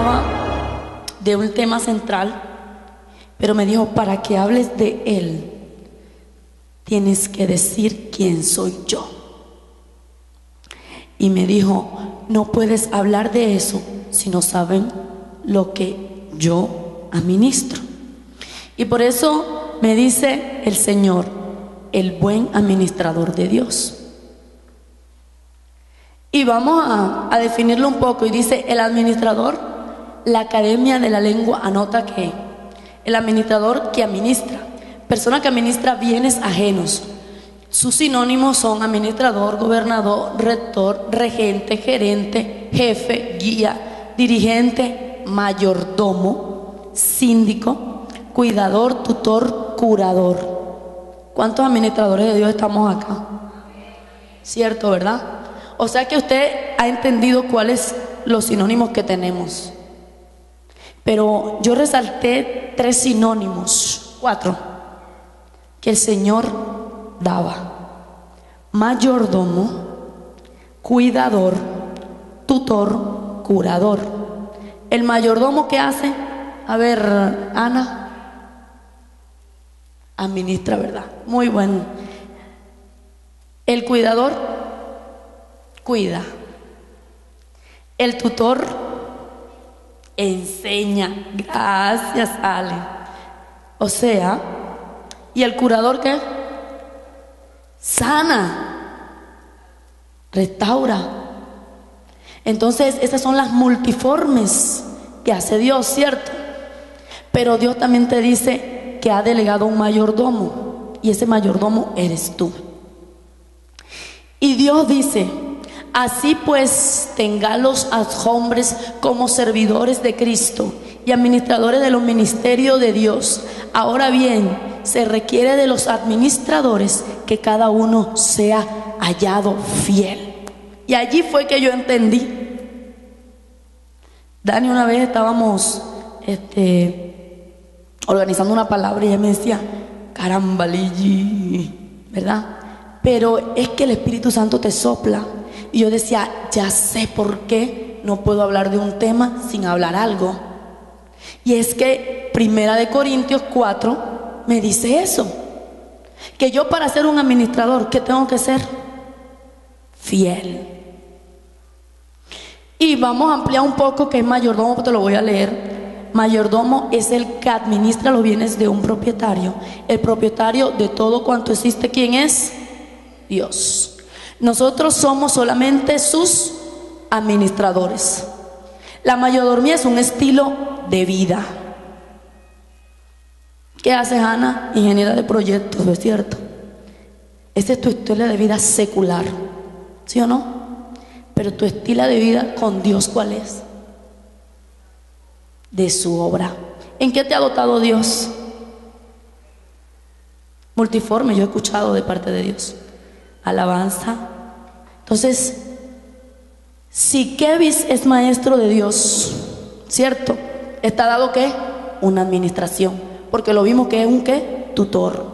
hablaba de un tema central, pero me dijo, para que hables de él, tienes que decir quién soy yo. Y me dijo, no puedes hablar de eso si no saben lo que yo administro. Y por eso me dice el Señor, el buen administrador de Dios. Y vamos a definirlo un poco. Y dice, el administrador, la Academia de la Lengua anota que el administrador que administra, persona que administra bienes ajenos. Sus sinónimos son administrador, gobernador, rector, regente, gerente, jefe, guía, dirigente, mayordomo, síndico, cuidador, tutor, curador. ¿Cuántos administradores de Dios estamos acá? Cierto, ¿verdad? O sea que usted ha entendido cuáles los sinónimos que tenemos. Pero yo resalté 3 sinónimos, 4, que el Señor daba: mayordomo, cuidador, tutor, curador. El mayordomo, ¿qué hace? A ver, Ana, administra, ¿verdad? Muy bueno. El cuidador, cuida. El tutor, enseña. Gracias, Ale. O sea, ¿y el curador qué? Sana, restaura. Entonces esas son las multiformes que hace Dios, ¿cierto? Pero Dios también te dice que ha delegado un mayordomo, y ese mayordomo eres tú. Y Dios dice, así pues tengalos a hombres como servidores de Cristo y administradores de los ministerios de Dios. Ahora bien, se requiere de los administradores que cada uno sea hallado fiel. Y allí fue que yo entendí. Dani, una vez estábamos organizando una palabra y ella me decía, caramba, Ligi, ¿verdad? Pero es que el Espíritu Santo te sopla. Y yo decía, ya sé por qué no puedo hablar de un tema sin hablar algo. Y es que 1 Corintios 4 me dice eso, que yo para ser un administrador, ¿qué tengo que ser? Fiel. Y vamos a ampliar un poco qué es mayordomo, te lo voy a leer. Mayordomo es el que administra los bienes de un propietario, el propietario de todo cuanto existe. ¿Quién es? Dios. Nosotros somos solamente sus administradores. La mayordomía es un estilo de vida. ¿Qué haces, Ana? Ingeniera de proyectos, ¿no es cierto? Ese es tu estilo de vida secular, ¿sí o no? Pero tu estilo de vida con Dios, ¿cuál es? De su obra. ¿En qué te ha dotado Dios? Multiforme, yo he escuchado de parte de Dios. Alabanza. Entonces, si Kevis es maestro de Dios, ¿cierto? ¿Está dado qué? Una administración. Porque lo vimos que es un ¿qué? Tutor.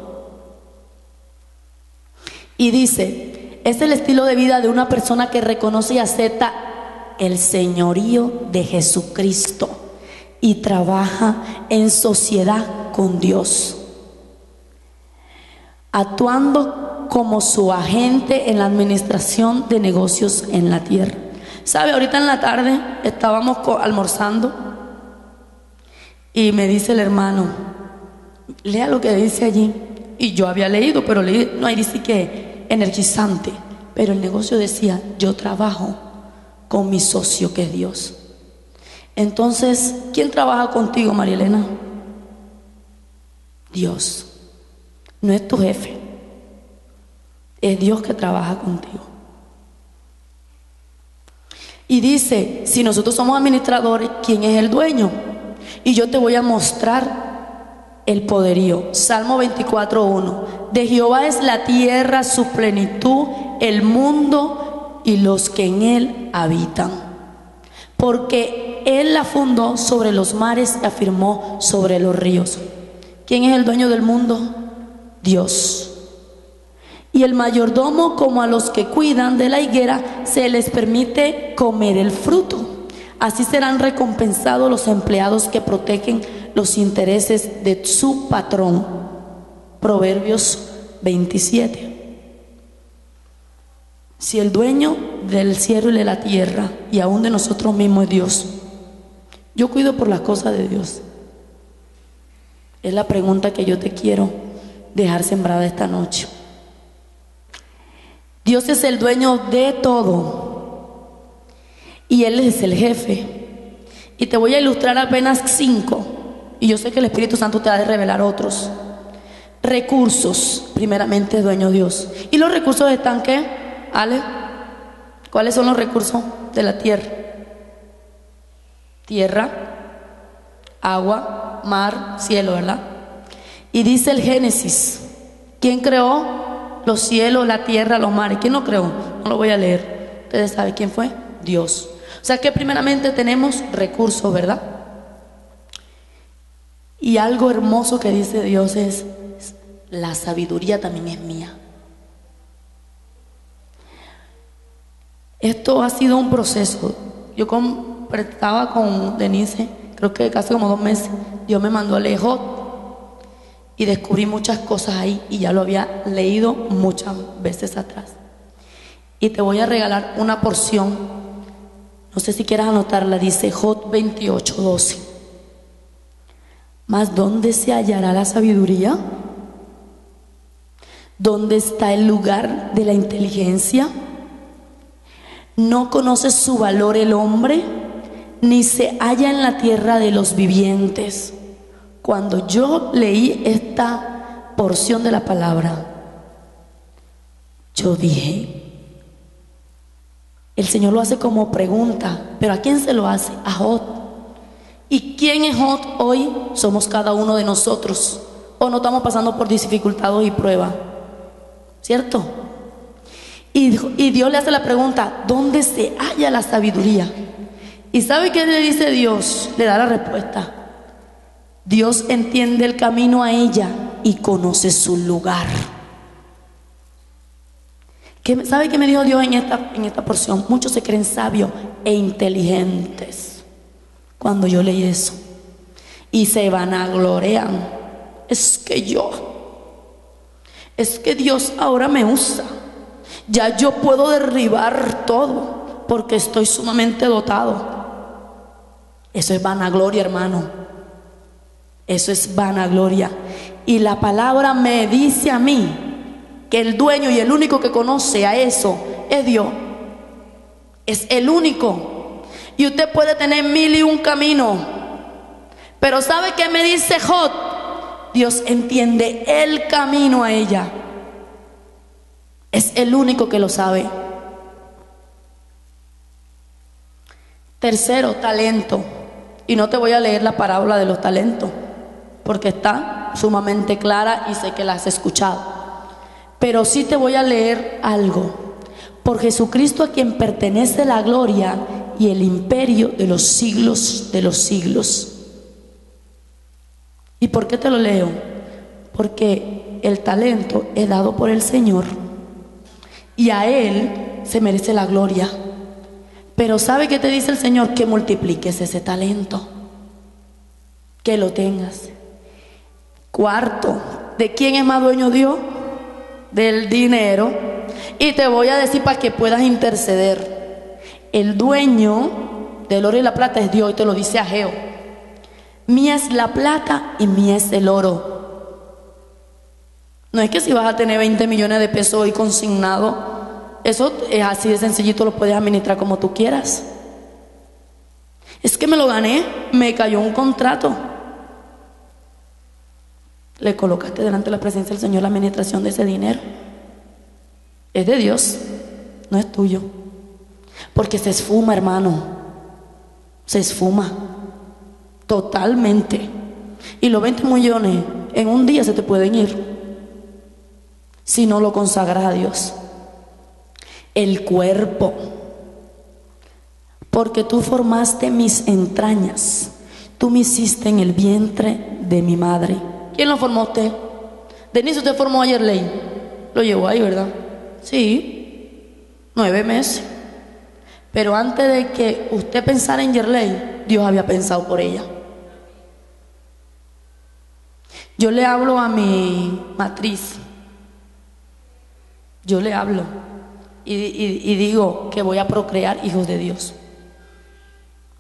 Y dice, es el estilo de vida de una persona que reconoce y acepta el señorío de Jesucristo y trabaja en sociedad con Dios, actuando como su agente en la administración de negocios en la tierra. ¿Sabe? Ahorita en la tarde estábamos almorzando y me dice el hermano, lea lo que dice allí. Y yo había leído, pero leí, no, ahí dice que energizante, pero el negocio decía, yo trabajo con mi socio que es Dios. Entonces, ¿quién trabaja contigo, María Elena? Dios. No es tu jefe, es Dios que trabaja contigo. Y dice, si nosotros somos administradores, ¿quién es el dueño? Y yo te voy a mostrar el poderío. Salmo 24:1. De Jehová es la tierra, su plenitud, el mundo y los que en él habitan. Porque él la fundó sobre los mares y afirmó sobre los ríos. ¿Quién es el dueño del mundo? Dios. Y el mayordomo, como a los que cuidan de la higuera, se les permite comer el fruto. Así serán recompensados los empleados que protegen los intereses de su patrón. Proverbios 27. Si el dueño del cielo y de la tierra y aún de nosotros mismos es Dios, yo cuido por las cosas de Dios. Es la pregunta que yo te quiero dejar sembrada esta noche. Dios es el dueño de todo y Él es el jefe. Y te voy a ilustrar apenas 5, y yo sé que el Espíritu Santo te va a revelar otros. Recursos, primeramente es dueño Dios. ¿Y los recursos están qué? ¿Ale? ¿Cuáles son los recursos de la tierra? Tierra, agua, mar, cielo, ¿verdad? Y dice el Génesis, ¿quién creó los cielos, la tierra, los mares? ¿Quién lo creó? No lo voy a leer. Ustedes saben quién fue. Dios. O sea que primeramente tenemos recursos, ¿verdad? Y algo hermoso que dice Dios es, la sabiduría también es mía. Esto ha sido un proceso. Yo estaba con Denise, creo que casi como 2 meses. Dios me mandó a leer Job y descubrí muchas cosas ahí, y ya lo había leído muchas veces atrás. Y te voy a regalar una porción, no sé si quieras anotarla. Dice Job 28:12. ¿Mas dónde se hallará la sabiduría? ¿Dónde está el lugar de la inteligencia? ¿No conoce su valor el hombre, ni se halla en la tierra de los vivientes? Cuando yo leí esta porción de la palabra, yo dije, el Señor lo hace como pregunta, pero ¿a quién se lo hace? A Job. ¿Y quién es Job hoy? Somos cada uno de nosotros. O no estamos pasando por dificultades y pruebas, ¿cierto? Y Dios le hace la pregunta, ¿dónde se halla la sabiduría? ¿Y sabe qué le dice Dios? Le da la respuesta. Dios entiende el camino a ella y conoce su lugar. ¿Sabe qué me dijo Dios en esta porción? Muchos se creen sabios e inteligentes cuando yo leí eso, y se vanaglorean. Es que Dios ahora me usa. Ya yo puedo derribar todo porque estoy sumamente dotado. Eso es vanagloria, hermano. Eso es vanagloria. Y la palabra me dice a mí que el dueño y el único que conoce a eso es Dios. Es el único. Y usted puede tener 1001 caminos, pero ¿sabe qué me dice Job? Dios entiende el camino a ella. Es el único que lo sabe. Tercero, talento. Y no te voy a leer la parábola de los talentos, porque está sumamente clara y sé que la has escuchado. Pero sí te voy a leer algo. Por Jesucristo, a quien pertenece la gloria y el imperio de los siglos de los siglos. ¿Y por qué te lo leo? Porque el talento es dado por el Señor y a Él se merece la gloria. Pero ¿sabe qué te dice el Señor? Que multipliques ese talento, que lo tengas. Cuarto, ¿de quién es más dueño Dios? Del dinero. Y te voy a decir para que puedas interceder. El dueño del oro y la plata es Dios, y te lo dice Ageo. Mía es la plata y mía es el oro. No es que si vas a tener 20 millones de pesos hoy consignado, eso es así de sencillito, lo puedes administrar como tú quieras. Es que me lo gané, me cayó un contrato. Le colocaste delante de la presencia del Señor la administración de ese dinero. Es de Dios, no es tuyo. Porque se esfuma, hermano. Se esfuma totalmente. Y los 20 millones en un día se te pueden ir si no lo consagras a Dios. El cuerpo. Porque tú formaste mis entrañas, tú me hiciste en el vientre de mi madre. ¿Quién lo formó? Usted. Denise, usted formó ayer Ley. Lo llevó ahí, ¿verdad? Sí, 9 meses. Pero antes de que usted pensara en Yerley, Dios había pensado por ella. Yo le hablo a mi matriz. Yo le hablo y digo que voy a procrear hijos de Dios.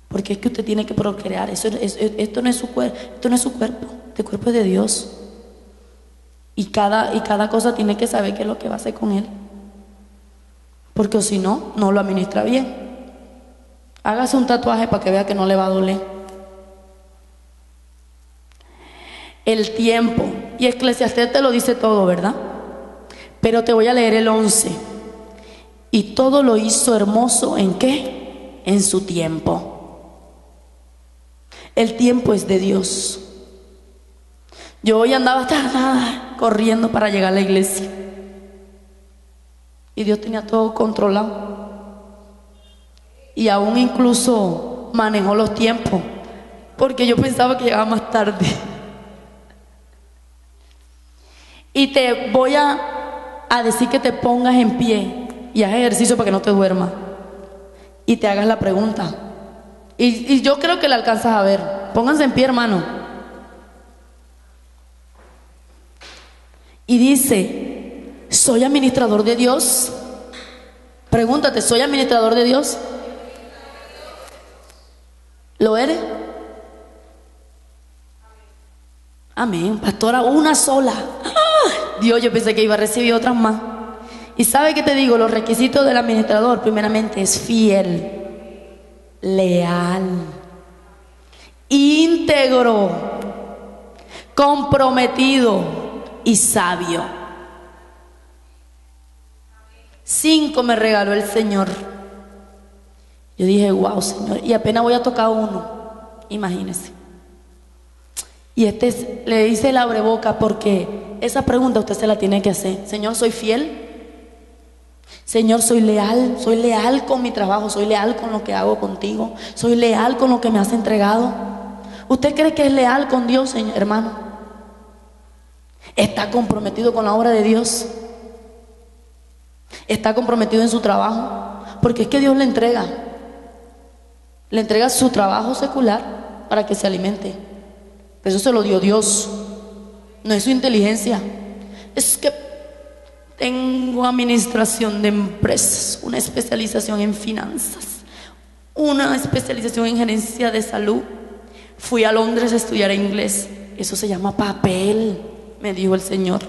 Porque es que usted tiene que procrear. Esto no es su cuerpo, esto no es su cuerpo. Este cuerpo es de Dios. Y cada cosa tiene que saber qué es lo que va a hacer con él. Porque si no, no lo administra bien. Hágase un tatuaje para que vea que no le va a doler. El tiempo. Y Eclesiastés te lo dice todo, ¿verdad? Pero te voy a leer el 11. Y todo lo hizo hermoso, ¿en qué? En su tiempo. El tiempo es de Dios. Yo hoy andaba corriendo para llegar a la iglesia. Y Dios tenía todo controlado. Y aún incluso manejó los tiempos. Porque yo pensaba que llegaba más tarde. Y te voy a decir que te pongas en pie y haz ejercicio para que no te duermas. Y te hagas la pregunta. Y yo creo que la alcanzas a ver. Pónganse en pie, hermano. Y dice: ¿soy administrador de Dios? Pregúntate, ¿soy administrador de Dios? ¿Lo eres? Amén, pastora, una sola. ¡Ah! Dios, yo pensé que iba a recibir otras más. Y ¿sabe qué te digo? Los requisitos del administrador, primeramente, es fiel, leal, íntegro, comprometido y sabio. 5 me regaló el Señor. Yo dije, wow, Señor, y apenas voy a tocar uno, imagínese. Y le hice el abreboca porque esa pregunta usted se la tiene que hacer. Señor, ¿soy fiel? Señor, soy leal con mi trabajo, soy leal con lo que hago contigo, soy leal con lo que me has entregado. ¿Usted cree que es leal con Dios, señor, hermano? ¿Está comprometido con la obra de Dios? ¿Está comprometido en su trabajo? Porque es que Dios le entrega su trabajo secular para que se alimente. Eso se lo dio Dios, no es su inteligencia. Es que tengo administración de empresas, una especialización en finanzas, una especialización en gerencia de salud. Fui a Londres a estudiar inglés. Eso se llama papel, me dijo el Señor.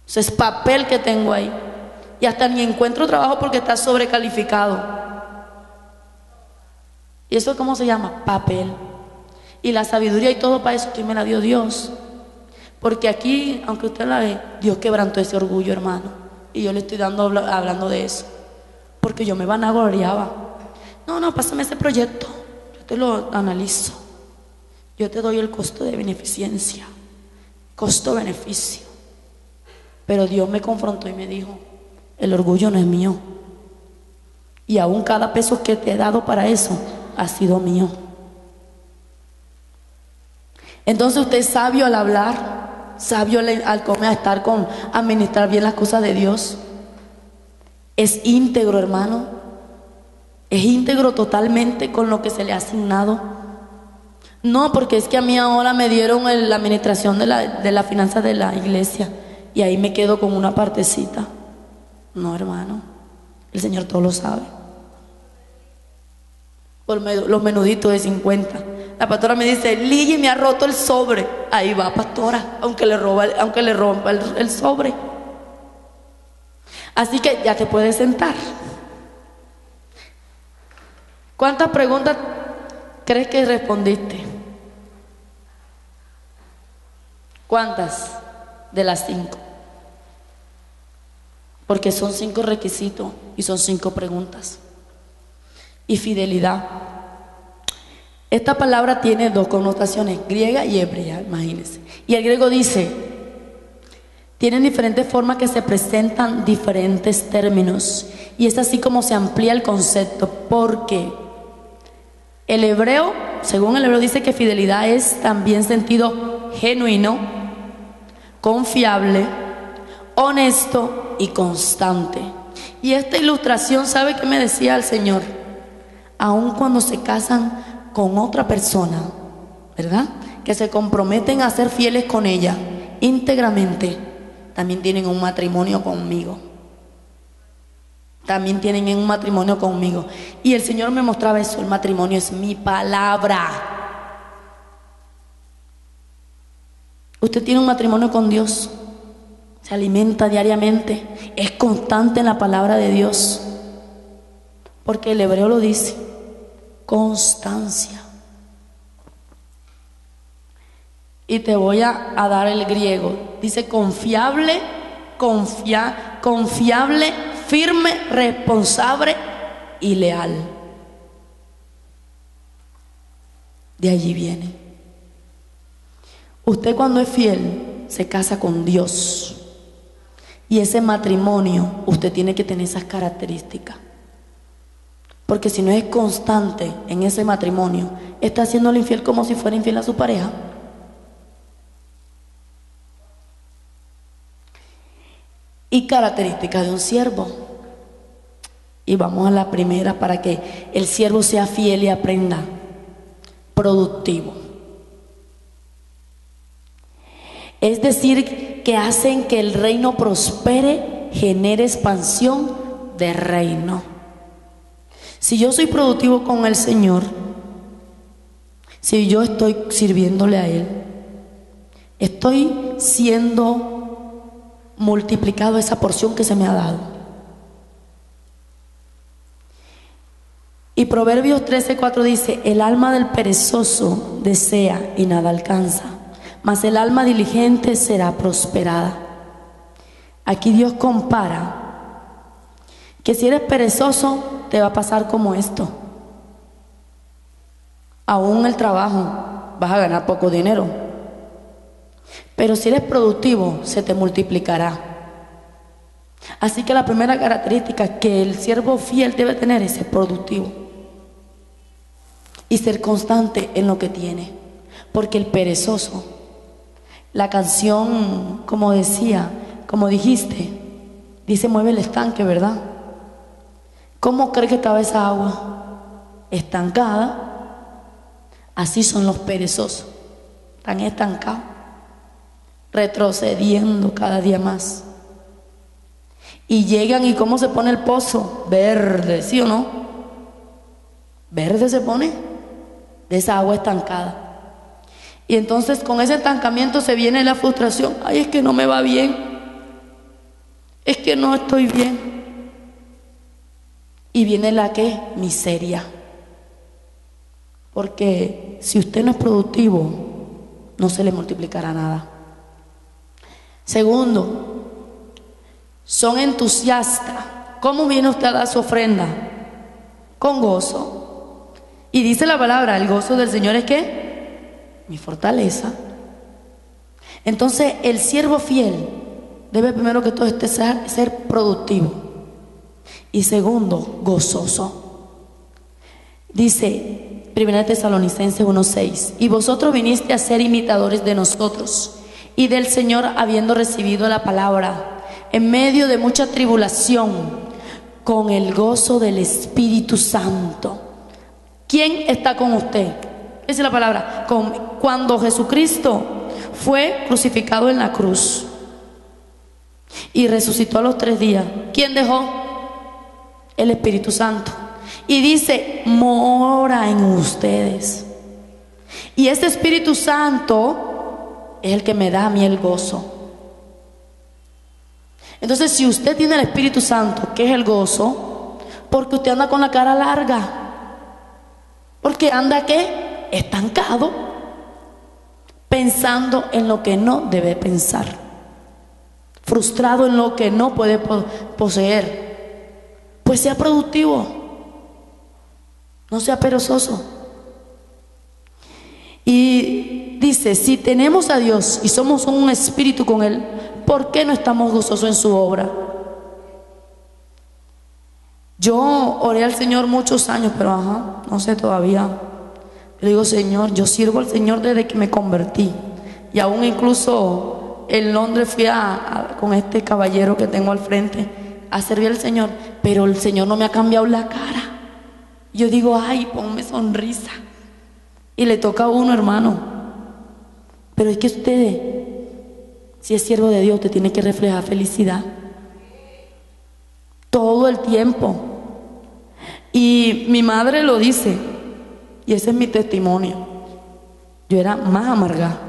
Eso es papel que tengo ahí. Y hasta ni encuentro trabajo porque está sobrecalificado. ¿Y eso cómo se llama? Papel. Y la sabiduría y todo para eso que me la dio Dios. Porque aquí, aunque usted la ve, Dios quebrantó ese orgullo, hermano. Y yo le estoy hablando de eso. Porque yo me vanagloriaba. No, pásame ese proyecto. Yo te lo analizo. Yo te doy el costo de beneficencia. Costo-beneficio. Pero Dios me confrontó y me dijo: el orgullo no es mío. Y aún cada peso que te he dado para eso ha sido mío. Entonces usted es sabio al hablar, sabio al comer, a estar administrar bien las cosas de Dios. Es íntegro, hermano. Es íntegro totalmente con lo que se le ha asignado. No, porque es que a mí ahora me dieron la administración de la finanza de la iglesia y ahí me quedo con una partecita. No, hermano, el Señor todo lo sabe. Por los menuditos de 50. La pastora me dice: Lili, me ha roto el sobre. Ahí va, pastora, aunque le rompa el sobre. Así que ya te puedes sentar. ¿Cuántas preguntas crees que respondiste? ¿Cuántas de las 5? Porque son 5 requisitos y son 5 preguntas. Y fidelidad. Esta palabra tiene 2 connotaciones, griega y hebrea, imagínense. Y el griego dice, tienen diferentes formas que se presentan diferentes términos. Y es así como se amplía el concepto, porque el hebreo, según el hebreo, dice que fidelidad es también sentido genuino, confiable, honesto y constante. Y esta ilustración, ¿sabe qué me decía el Señor? Aun cuando se casan con otra persona, ¿verdad?, que se comprometen a ser fieles con ella íntegramente, también tienen un matrimonio conmigo. También tienen un matrimonio conmigo. Y el Señor me mostraba eso: el matrimonio es mi palabra. Usted tiene un matrimonio con Dios, se alimenta diariamente, es constante en la palabra de Dios, porque el hebreo lo dice: constancia. Y te voy a dar el griego. Dice confiable, confiable, firme, responsable y leal. De allí viene. Usted, cuando es fiel, se casa con Dios. Y ese matrimonio, usted tiene que tener esas características. Porque si no es constante en ese matrimonio, está haciéndole infiel como si fuera infiel a su pareja. Y características de un siervo. Y vamos a la primera, para que el siervo sea fiel y aprenda. Productivo. Es decir, que hacen que el reino prospere, genere expansión de reino. Si yo soy productivo con el Señor, si yo estoy sirviéndole a Él, estoy siendo multiplicado esa porción que se me ha dado. Y Proverbios 13:4 dice: el alma del perezoso desea y nada alcanza, mas el alma diligente será prosperada. Aquí Dios compara que si eres perezoso, te va a pasar como esto. Aún el trabajo vas a ganar poco dinero, pero si eres productivo, se te multiplicará. Así que la primera característica que el siervo fiel debe tener es ser productivo y ser constante en lo que tiene. Porque el perezoso, la canción, como decía, como dijiste, dice: mueve el estanque, ¿verdad? ¿Cómo cree que estaba esa agua? Estancada. Así son los perezosos, están estancados, retrocediendo cada día más. Y llegan, y ¿cómo se pone el pozo? Verde, ¿sí o no? Verde se pone de esa agua estancada. Y entonces con ese estancamiento se viene la frustración. Ay, es que no me va bien, es que no estoy bien. Y viene la ¿qué? Miseria. Porque si usted no es productivo, no se le multiplicará nada. Segundo, son entusiastas. ¿Cómo viene usted a dar su ofrenda? Con gozo. Y dice la palabra: el gozo del Señor es ¿qué? Mi fortaleza. Entonces el siervo fiel debe, primero que todo, ser productivo, y segundo, gozoso. Dice 1 Tesalonicenses 1:6: y vosotros viniste a ser imitadores de nosotros y del Señor, habiendo recibido la palabra en medio de mucha tribulación, con el gozo del Espíritu Santo. ¿Quién está con usted? Dice la palabra: cuando Jesucristo fue crucificado en la cruz y resucitó a los 3 días, ¿quién dejó? El Espíritu Santo. Y dice: mora en ustedes. Y este Espíritu Santo es el que me da a mí el gozo. Entonces, si usted tiene el Espíritu Santo, que es el gozo, porque usted anda con la cara larga, porque anda ¿qué? Estancado, pensando en lo que no debe pensar, frustrado en lo que no puede poseer. Pues sea productivo, no sea perezoso. Y dice: si tenemos a Dios y somos un espíritu con Él, ¿por qué no estamos gozosos en su obra? Yo oré al Señor muchos años, pero no sé todavía. Le digo: Señor, yo sirvo al Señor desde que me convertí. Y aún incluso en Londres fui con este caballero que tengo al frente a servir al Señor. pero el Señor no me ha cambiado la cara. Yo digo, ay, ponme sonrisa. Y le toca a uno, hermano. Pero es que usted, si es siervo de Dios, usted tiene que reflejar felicidad todo el tiempo. Y mi madre lo dice, y ese es mi testimonio. Yo era más amargada,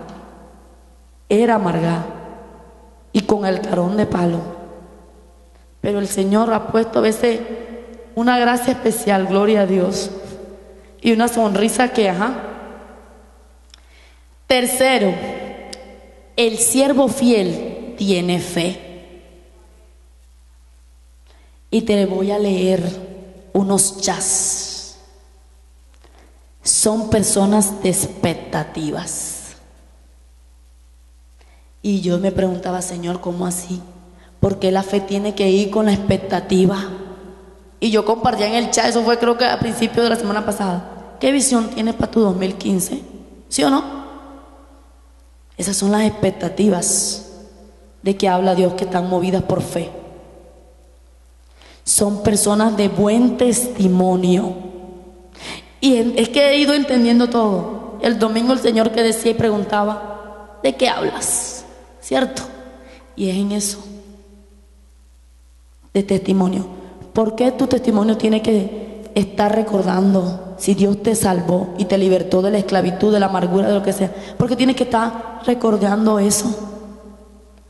era amargada y con el carón de palo. Pero el Señor ha puesto a veces una gracia especial, gloria a Dios, y una sonrisa que, ajá. Tercero, el siervo fiel tiene fe. Y te voy a leer unos chas. Son personas de expectativas. Y yo me preguntaba, Señor, ¿cómo así? ¿Por qué la fe tiene que ir con la expectativa? Y yo compartía en el chat, eso fue creo que a principios de la semana pasada. ¿Qué visión tienes para tu 2015? ¿Sí o no? Esas son las expectativas de que habla Dios, que están movidas por fe. Son personas de buen testimonio. Y es que he ido entendiendo todo. El domingo el Señor que decía y preguntaba, ¿de qué hablas? ¿Cierto? Y es en eso, de testimonio. ¿Por qué tu testimonio tiene que estar recordando si Dios te salvó y te libertó de la esclavitud, de la amargura, de lo que sea? Porque tienes que estar recordando eso.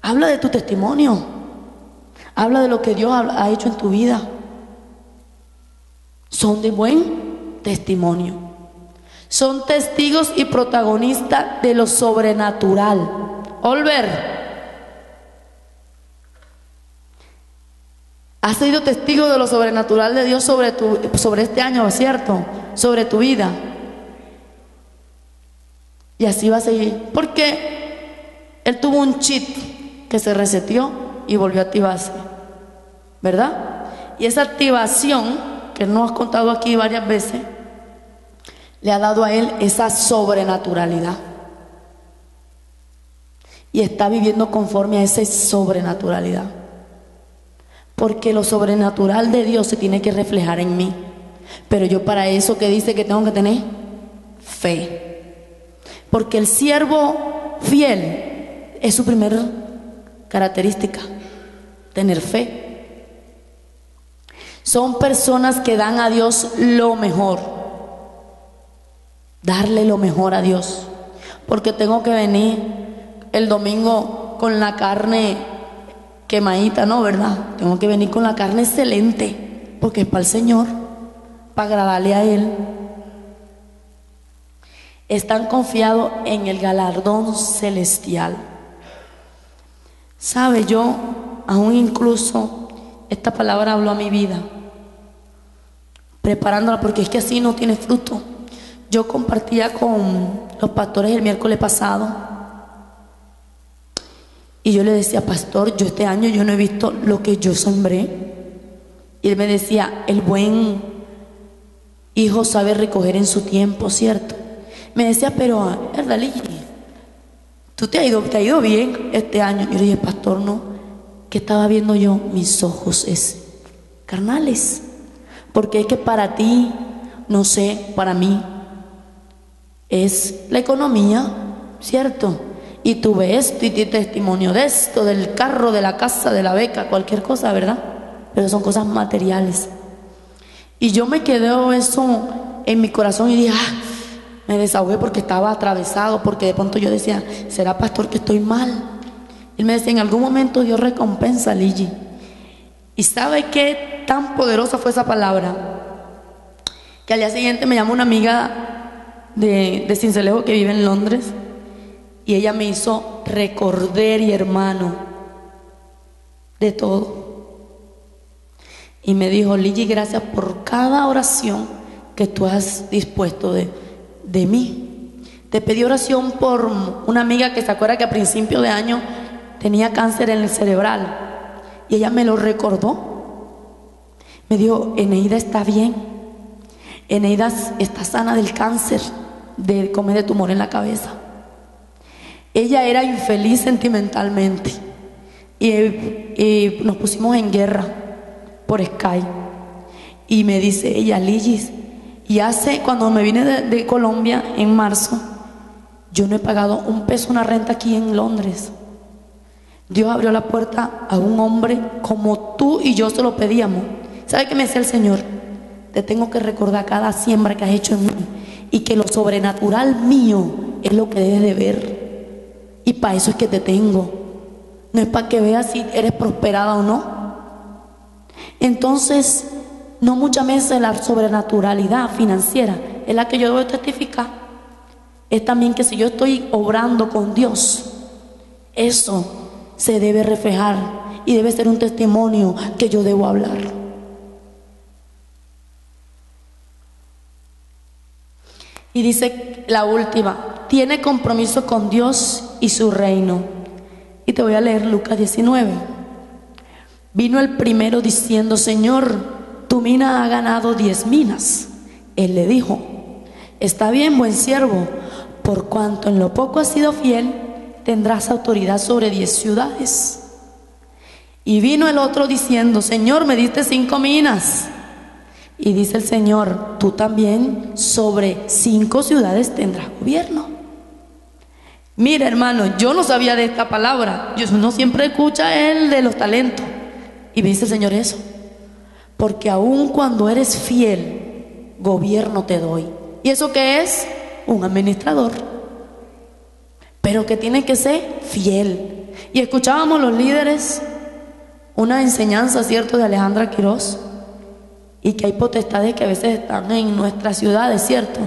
Habla de tu testimonio. Habla de lo que Dios ha hecho en tu vida. Son de buen testimonio. Son testigos y protagonistas de lo sobrenatural. Oliver, has sido testigo de lo sobrenatural de Dios sobre este año, ¿cierto? Sobre tu vida. Y así va a seguir. Porque Él tuvo un cheat que se reseteó y volvió a activarse, ¿verdad? Y esa activación que nos has contado aquí varias veces le ha dado a él esa sobrenaturalidad y está viviendo conforme a esa sobrenaturalidad, porque lo sobrenatural de Dios se tiene que reflejar en mí. Pero yo para eso, ¿qué dice que tengo que tener? Fe. Porque el siervo fiel es su primera característica, tener fe. Son personas que dan a Dios lo mejor, darle lo mejor a Dios. Porque tengo que venir el domingo con la carne quemadita, ¿no? ¿Verdad? Tengo que venir con la carne excelente, porque es para el Señor, para agradarle a Él. Están confiados en el galardón celestial. Sabe, yo aún incluso esta palabra habló a mi vida, preparándola, porque es que así no tiene fruto. Yo compartía con los pastores el miércoles pasado y yo le decía, pastor, yo este año yo no he visto lo que yo sembré. Y él me decía, el buen hijo sabe recoger en su tiempo, ¿cierto? Me decía, pero Erdalí, tú te ha ido bien este año. Yo le dije, pastor, no, que estaba viendo yo, mis ojos es carnales, porque es que para ti, no sé, para mí es la economía, ¿cierto? Y tú ves esto y tienes testimonio de esto, del carro, de la casa, de la beca, cualquier cosa, ¿verdad? Pero son cosas materiales. Y yo me quedé eso en mi corazón y dije, me desahogué porque estaba atravesado, porque de pronto yo decía, ¿será pastor que estoy mal? Él me decía, en algún momento Dios recompensa, Ligi. Y ¿sabe qué tan poderosa fue esa palabra? Que al día siguiente me llamó una amiga de Cincelejo que vive en Londres, y ella me hizo recordar, y hermano, de todo. Y me dijo, Ligi, gracias por cada oración que tú has dispuesto de mí. Te pedí oración por una amiga que se acuerda que a principio de año tenía cáncer en el cerebral, y ella me lo recordó. Me dijo, Eneida está bien, Eneida está sana del cáncer, de tumor en la cabeza. Ella era infeliz sentimentalmente y nos pusimos en guerra por Skype. Y me dice ella, Ligis, y cuando me vine de Colombia en marzo, yo no he pagado un peso una renta aquí en Londres. Dios abrió la puerta a un hombre como tú y yo se lo pedíamos. ¿Sabe qué me decía el Señor? Te tengo que recordar cada siembra que has hecho en mí, y que lo sobrenatural mío es lo que debes de ver. Y para eso es que te tengo. No es para que veas si eres prosperada o no. Entonces, no muchas veces la sobrenaturalidad financiera es la que yo debo testificar. Es también que si yo estoy obrando con Dios, eso se debe reflejar y debe ser un testimonio que yo debo hablar. Y dice la última, tiene compromiso con Dios y su reino. Y te voy a leer Lucas 19. Vino el primero diciendo, Señor, tu mina ha ganado 10 minas. Él le dijo, está bien, buen siervo, por cuanto en lo poco has sido fiel, tendrás autoridad sobre 10 ciudades. Y vino el otro diciendo, Señor, me diste 5 minas. Y dice el Señor, tú también sobre 5 ciudades tendrás gobierno. Mira, hermano, yo no sabía de esta palabra. Uno siempre escucha el de los talentos. Y me dice el Señor eso. Porque aun cuando eres fiel, gobierno te doy. ¿Y eso qué es? Un administrador. Pero que tiene que ser fiel. Y escuchábamos los líderes una enseñanza, ¿cierto?, de Alejandra Quirós. Y que hay potestades que a veces están en nuestras ciudades, ¿cierto?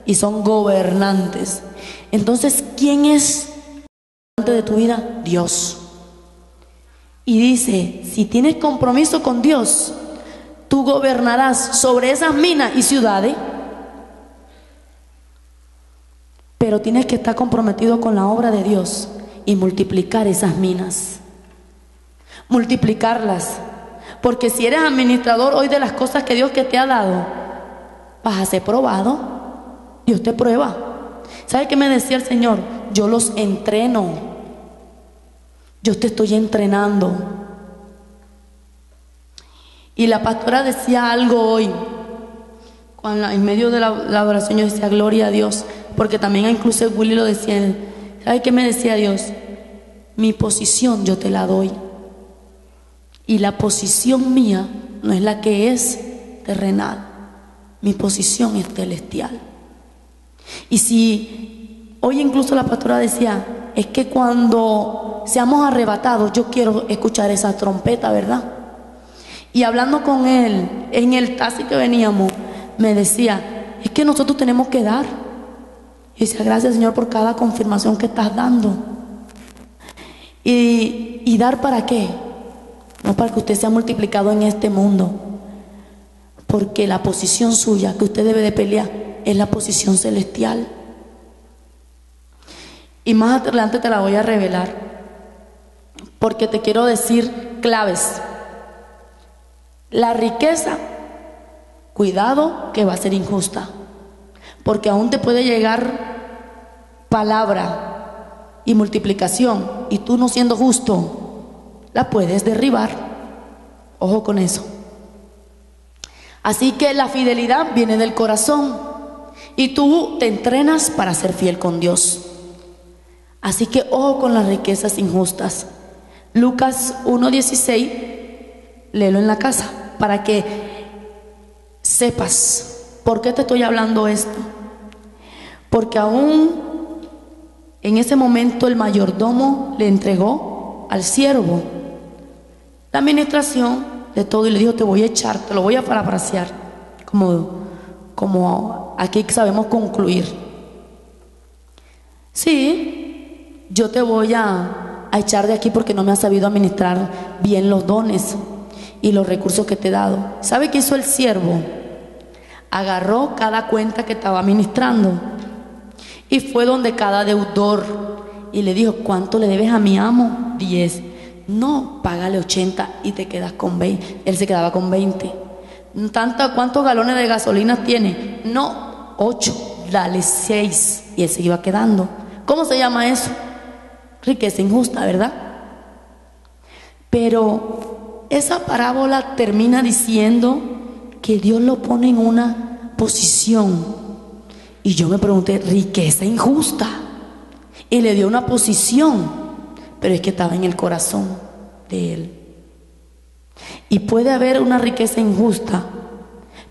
Y son gobernantes. Entonces, ¿quién es el gobernante de tu vida? Dios. Y dice, si tienes compromiso con Dios, tú gobernarás sobre esas minas y ciudades. Pero tienes que estar comprometido con la obra de Dios y multiplicar esas minas. Multiplicarlas. Porque si eres administrador hoy de las cosas que Dios que te ha dado, vas a ser probado. Dios te prueba. ¿Sabe qué me decía el Señor? Yo los entreno. Yo te estoy entrenando. Y la pastora decía algo hoy, en medio de la adoración. Yo decía, gloria a Dios. Porque también incluso Willy lo decía. ¿Sabe qué me decía Dios? Mi posición yo te la doy. Y la posición mía no es la que es terrenal. Mi posición es celestial. Y si hoy incluso la pastora decía, es que cuando seamos arrebatados, yo quiero escuchar esa trompeta, ¿verdad? Y hablando con él, en el taxi que veníamos, me decía, es que nosotros tenemos que dar. Y decía, gracias Señor por cada confirmación que estás dando. ¿Y dar para qué? No para que usted sea multiplicado en este mundo, porque la posición suya que usted debe de pelear es la posición celestial. Y más adelante te la voy a revelar, porque te quiero decir claves. La riqueza, cuidado que va a ser injusta, porque aún te puede llegar palabra y multiplicación, y tú no siendo justo la puedes derribar. Ojo con eso. Así que la fidelidad viene del corazón y tú te entrenas para ser fiel con Dios. Así que ojo con las riquezas injustas. Lucas 1:16, léelo en la casa para que sepas por qué te estoy hablando esto. Porque aún en ese momento el mayordomo le entregó al siervo la administración de todo y le dijo, te voy a echar, te lo voy a parafrasear, como aquí sabemos concluir. Sí, yo te voy a echar de aquí porque no me has sabido administrar bien los dones y los recursos que te he dado. ¿Sabe qué hizo el siervo? Agarró cada cuenta que estaba administrando y fue donde cada deudor y le dijo, ¿cuánto le debes a mi amo? 10. No, págale 80 y te quedas con 20. Él se quedaba con 20. ¿Cuántos galones de gasolina tiene? No, 8. Dale 6. Y él se iba quedando. ¿Cómo se llama eso? Riqueza injusta, ¿verdad? Pero esa parábola termina diciendo que Dios lo pone en una posición. Y yo me pregunté, riqueza injusta. Y le dio una posición, pero es que estaba en el corazón de él. Y puede haber una riqueza injusta,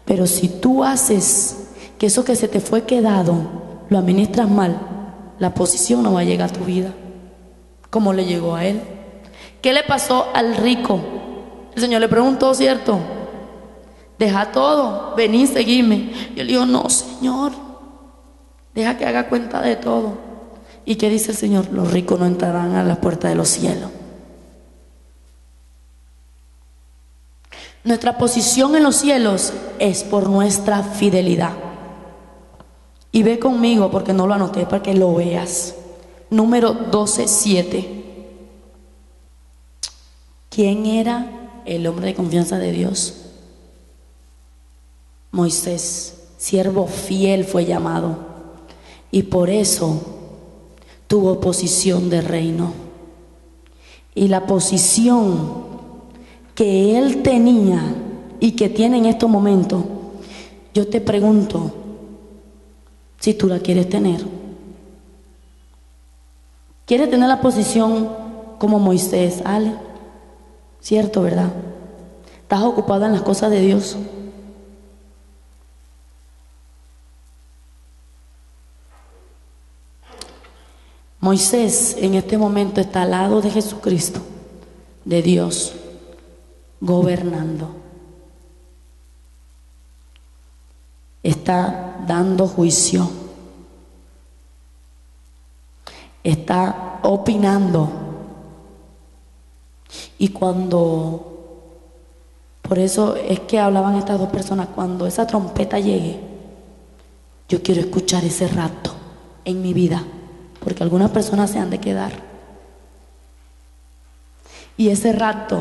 pero si tú haces que eso que se te fue quedado, lo administras mal, la posición no va a llegar a tu vida, como le llegó a él. ¿Qué le pasó al rico? El Señor le preguntó, ¿cierto? Deja todo, vení, seguime. Y él dijo, no, Señor, deja que haga cuenta de todo. ¿Y qué dice el Señor? Los ricos no entrarán a la puerta de los cielos. Nuestra posición en los cielos es por nuestra fidelidad. Y ve conmigo, porque no lo anoté, para que lo veas. Número 12:7. ¿Quién era el hombre de confianza de Dios? Moisés, siervo fiel fue llamado, y por eso tuvo posición de reino. Y la posición que él tenía y que tiene en estos momentos, yo te pregunto si tú la quieres tener. ¿Quieres tener la posición como Moisés? Ale, cierto, ¿verdad? ¿Estás ocupada en las cosas de Dios? Moisés en este momento está al lado de Jesucristo, de Dios, gobernando. Está dando juicio. Está opinando. Y por eso es que hablaban estas dos personas, cuando esa trompeta llegue, yo quiero escuchar ese rato en mi vida, porque algunas personas se han de quedar. Y ese rato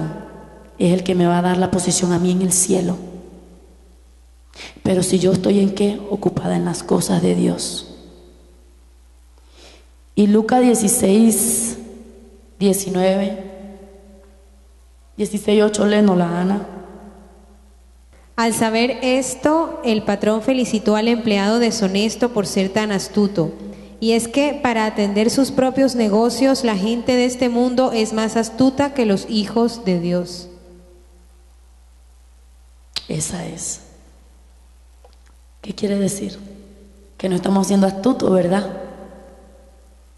es el que me va a dar la posición a mí en el cielo. Pero si yo estoy en qué, ocupada en las cosas de Dios. Y Lucas 16:8, léenosla, Ana. Al saber esto, el patrón felicitó al empleado deshonesto por ser tan astuto. Y es que para atender sus propios negocios, la gente de este mundo es más astuta que los hijos de Dios. Esa es. ¿Qué quiere decir? Que no estamos siendo astutos, ¿verdad?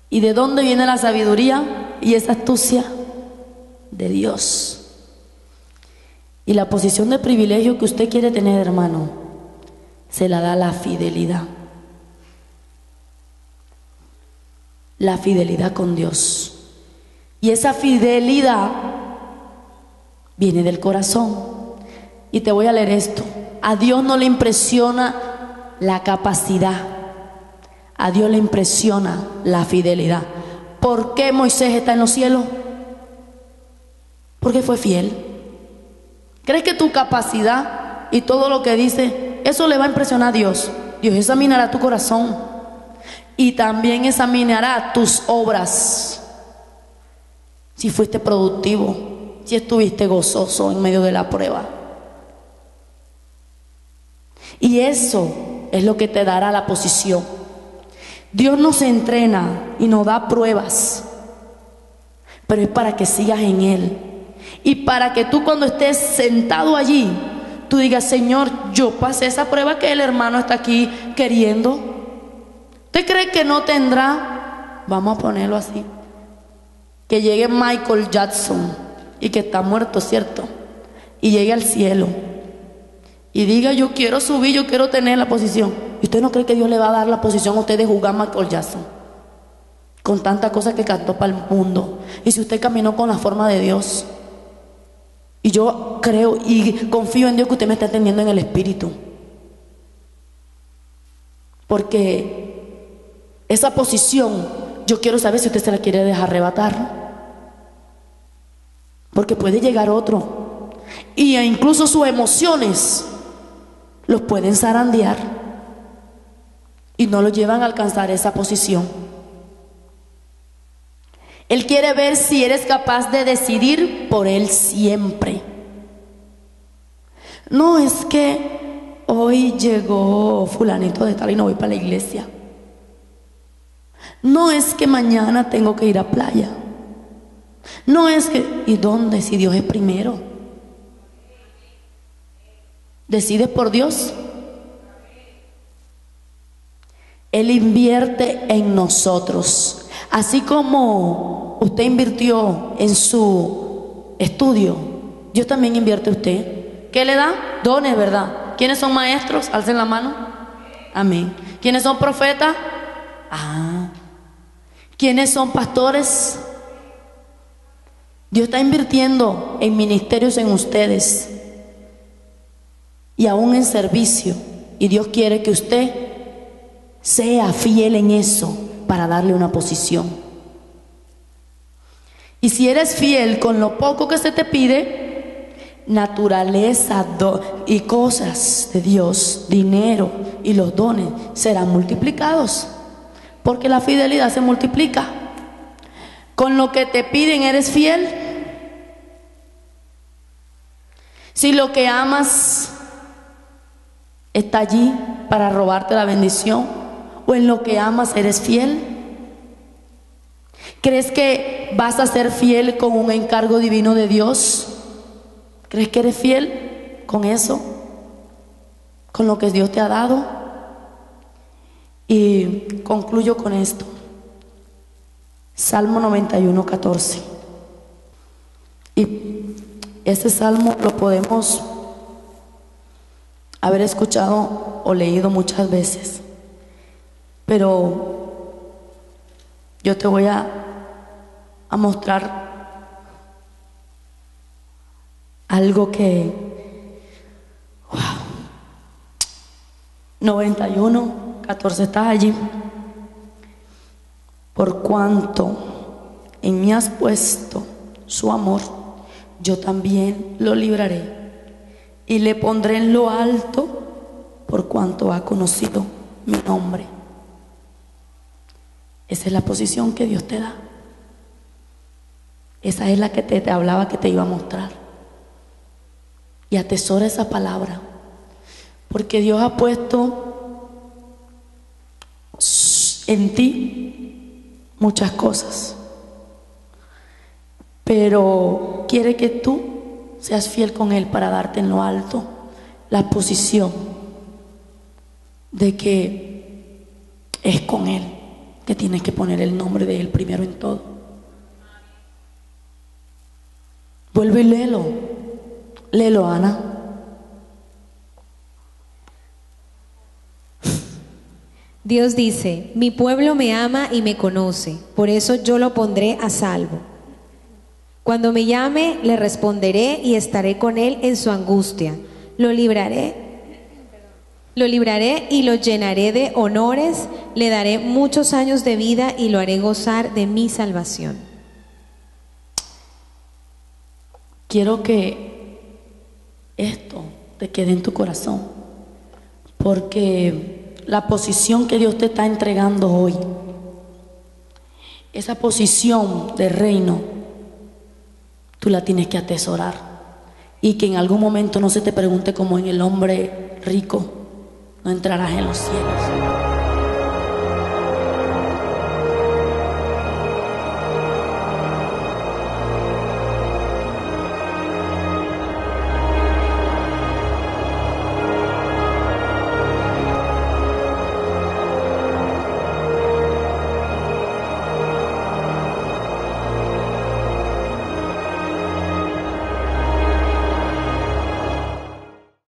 ¿Y de dónde viene la sabiduría y esa astucia? De Dios. Y la posición de privilegio que usted quiere tener, hermano, se la da la fidelidad. La fidelidad con Dios. Y esa fidelidad viene del corazón. Y te voy a leer esto. A Dios no le impresiona la capacidad. A Dios le impresiona la fidelidad. ¿Por qué Moisés está en los cielos? Porque fue fiel. ¿Crees que tu capacidad y todo lo que dice, eso le va a impresionar a Dios? Dios examinará tu corazón y también examinará tus obras. Si fuiste productivo, si estuviste gozoso en medio de la prueba. Y eso es lo que te dará la posición. Dios nos entrena y nos da pruebas, pero es para que sigas en Él. Y para que tú, cuando estés sentado allí, tú digas: Señor, yo pasé esa prueba que el hermano está aquí queriendo. ¿Usted cree que no tendrá? Vamos a ponerlo así, que llegue Michael Jackson, y que está muerto, ¿cierto? Y llegue al cielo y diga: yo quiero subir, yo quiero tener la posición. ¿Y usted no cree que Dios le va a dar la posición a usted de jugar a Michael Jackson? Con tantas cosas que cantó para el mundo. Y si usted caminó con la forma de Dios. Y yo creo y confío en Dios que usted me está entendiendo en el espíritu. Porque esa posición, yo quiero saber si usted se la quiere dejar arrebatar. Porque puede llegar otro. Y incluso sus emociones los pueden zarandear y no lo llevan a alcanzar esa posición. Él quiere ver si eres capaz de decidir por Él siempre. No, es que hoy llegó fulanito de tal y no voy para la iglesia. No, es que mañana tengo que ir a playa. No, es que... ¿Y dónde? Si Dios es primero. ¿Decides por Dios? Él invierte en nosotros. Así como usted invirtió en su estudio, Dios también invierte en usted. ¿Qué le da? Dones, ¿verdad? ¿Quiénes son maestros? Alcen la mano. Amén. ¿Quiénes son profetas? ¿Quiénes son pastores? Dios está invirtiendo en ministerios en ustedes y aún en servicio. Y Dios quiere que usted sea fiel en eso para darle una posición. Y si eres fiel con lo poco que se te pide, naturaleza y cosas de Dios, dinero y los dones serán multiplicados, porque la fidelidad se multiplica. Con lo que te piden eres fiel. Si lo que amas está allí para robarte la bendición, o en lo que amas eres fiel. ¿Crees que vas a ser fiel con un encargo divino de Dios? ¿Crees que eres fiel con eso? ¿Con lo que Dios te ha dado? Y concluyo con esto. Salmo 91, 14. Y este salmo lo podemos haber escuchado o leído muchas veces, pero yo te voy a mostrar algo que 91, 14, estás allí. Por cuanto en mí has puesto su amor, yo también lo libraré y le pondré en lo alto, por cuanto ha conocido mi nombre. Esa es la posición que Dios te da. Esa es la que te hablaba, que te iba a mostrar. Y atesora esa palabra, porque Dios ha puesto en ti muchas cosas, pero quiere que tú seas fiel con Él para darte en lo alto la posición de que es con Él que tienes que poner el nombre de Él primero en todo. Vuelve y léelo, Ana. Dios dice: mi pueblo me ama y me conoce, por eso yo lo pondré a salvo. Cuando me llame, le responderé y estaré con él en su angustia. Lo libraré y lo llenaré de honores, le daré muchos años de vida y lo haré gozar de mi salvación. Quiero que esto te quede en tu corazón, porque la posición que Dios te está entregando hoy, esa posición de reino, tú la tienes que atesorar, y que en algún momento no se te pregunte como en el hombre rico: no entrarás en los cielos.